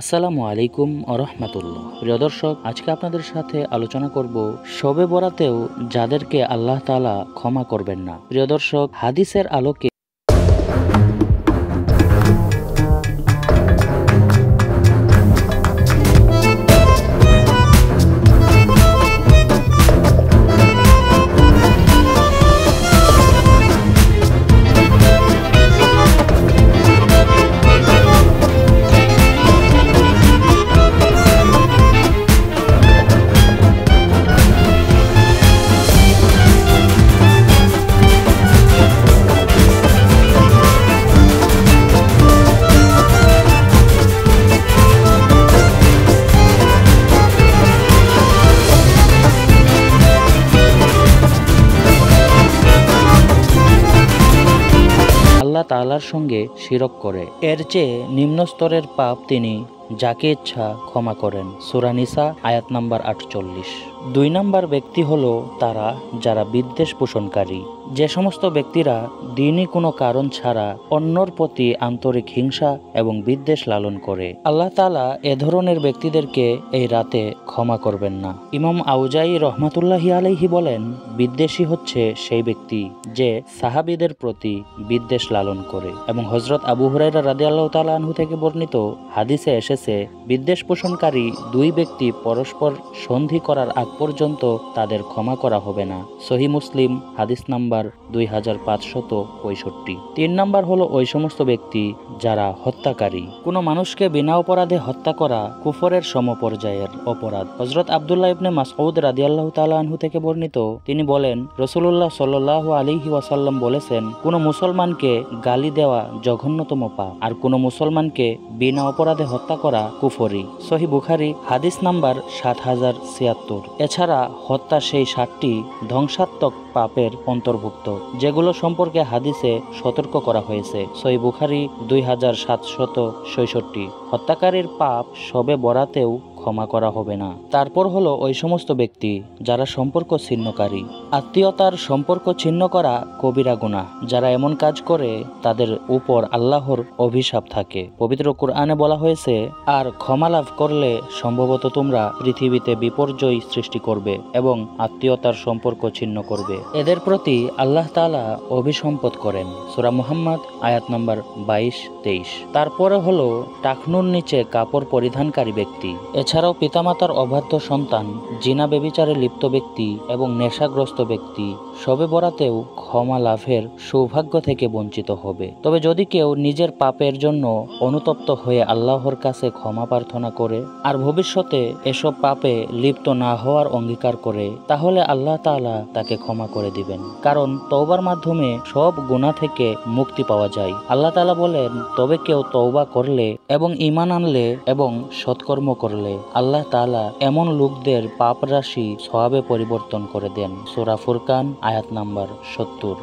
আসসালামু আলাইকুম আরহামাতুল্লাহ। প্রিয় দর্শক, আজকে আপনাদের সাথে আলোচনা করব শবে বরাতেও যাদেরকে আল্লাহ তাআলা ক্ষমা করবেন না। প্রিয় দর্শক, হাদিসের আলোকে আল্লাহ তাআলার সঙ্গে শিরক করে, এর চেয়ে নিম্ন স্তরের পাপ তিনি যাকে ইচ্ছা ক্ষমা করেন। সূরা নিসা আয়াত নাম্বার 48। ২ নাম্বার ব্যক্তি হলো তারা যারা বিদ্বেষ পোষণকারী। যে সমস্ত ব্যক্তিরা দিনই কোনো কারণ ছাড়া অন্যর প্রতি আন্তরিক হিংসা এবং বিদ্বেষ লালন করে, আল্লাহ তাআলা এ ধরনের ব্যক্তিদেরকে এই রাতে ক্ষমা করবেন না। ইমাম আউজাই রহমাতুল্লাহি আলাইহি বলেন, বিদ্বেষী হচ্ছে সেই ব্যক্তি যে সাহাবীদের প্রতি বিদ্বেষ লালন করে। এবং হযরত আবু হুরায়রা রাদিয়াল্লাহু তাআলা আনহু থেকে বর্ণিত হাদিসে এসেছে, বিদ্বেষ পোষণকারী ২ ব্যক্তি পরস্পর সন্ধি করার আগ পর্যন্ত তাদের ক্ষমা করা হবে না। সহিহ মুসলিম হাদিস নাম্বার 2565। ৩ নাম্বার হলো ওই সমস্ত ব্যক্তি যারা হত্যাকারী। কোনো মানুষকে বিনা অপরাধে হত্যা করা কুফরের সমপর্যায়ের অপরাধ। হযরত আব্দুল্লাহ ইবনে মাসউদ রাদিয়াল্লাহু তাআলা আনহু থেকে বর্ণিত, তিনি বলেন, রাসূলুল্লাহ সাল্লাল্লাহু আলাইহি ওয়াসাল্লাম বলেছেন, কোনো মুসলমানকে গালি দেওয়া জঘন্যতম পাপ, আর কোনো মুসলমানকে বিনা অপরাধে হত্যা করা কুফরি। সহিহ বুখারী হাদিস নাম্বার 7076। এছাড়া হত্যা সেই ৭টি ধ্বংসাত্মক পাপের অন্তর্ভুক্ত যেগুলো সম্পর্কে হাদিসে সতর্ক করা হয়েছে। সহিহ বুখারী 2766। হত্যাকারীর পাপ শবে বরাতেও ক্ষমা করা হবে না। তারপর হলো ওই সমস্ত ব্যক্তি যারা সম্পর্ক ছিন্নকারী। আত্মীয়তার সম্পর্ক ছিন্ন করা কবিরা গুনাহ। যারা এমন কাজ করে তাদের উপর আল্লাহর অভিশাপ থাকে। পবিত্র কুরআনে বলা হয়েছে, আর ক্ষমা লাভ করলে সম্ভবত তোমরা পৃথিবীতে বিপর্যয় সৃষ্টি করবে এবং আত্মীয়তার সম্পর্ক ছিন্ন করবে। এদের প্রতি আল্লাহ তাআলা অভিসম্পদ করেন। সূরা মুহাম্মদ আয়াত নাম্বার 22-23। তারপরে হলো টাকনুর নিচে কাপড় পরিধানকারী ব্যক্তি। এছাড়াও পিতামাতার অবাধ্য সন্তান, জিনা ব্যভিচারে লিপ্ত ব্যক্তি এবং নেশাগ্রস্ত ব্যক্তি শবে বরাতেও ক্ষমা লাভের সৌভাগ্য থেকে বঞ্চিত হবে। তবে যদি কেউ নিজের পাপের জন্য অনুতপ্ত হয়ে আল্লাহর কাছে ক্ষমা প্রার্থনা করে আর ভবিষ্যতে এসব পাপে লিপ্ত না হওয়ার অঙ্গীকার করে, তাহলে আল্লাহ তাআলা তাকে ক্ষমা করে দিবেন। কারণ তওবার মাধ্যমে সব গুনাহ থেকে মুক্তি পাওয়া যায়। আল্লাহ তাআলা বলেন, তবে কেউ তওবা করলে এবং ঈমান আনলে এবং সৎকর্ম করলে আল্লাহ তাআলা এমন লোকদের পাপ রাশি সওয়াবে পরিবর্তন করে দেন। সূরা ফুরকান আয়াত নাম্বার 70।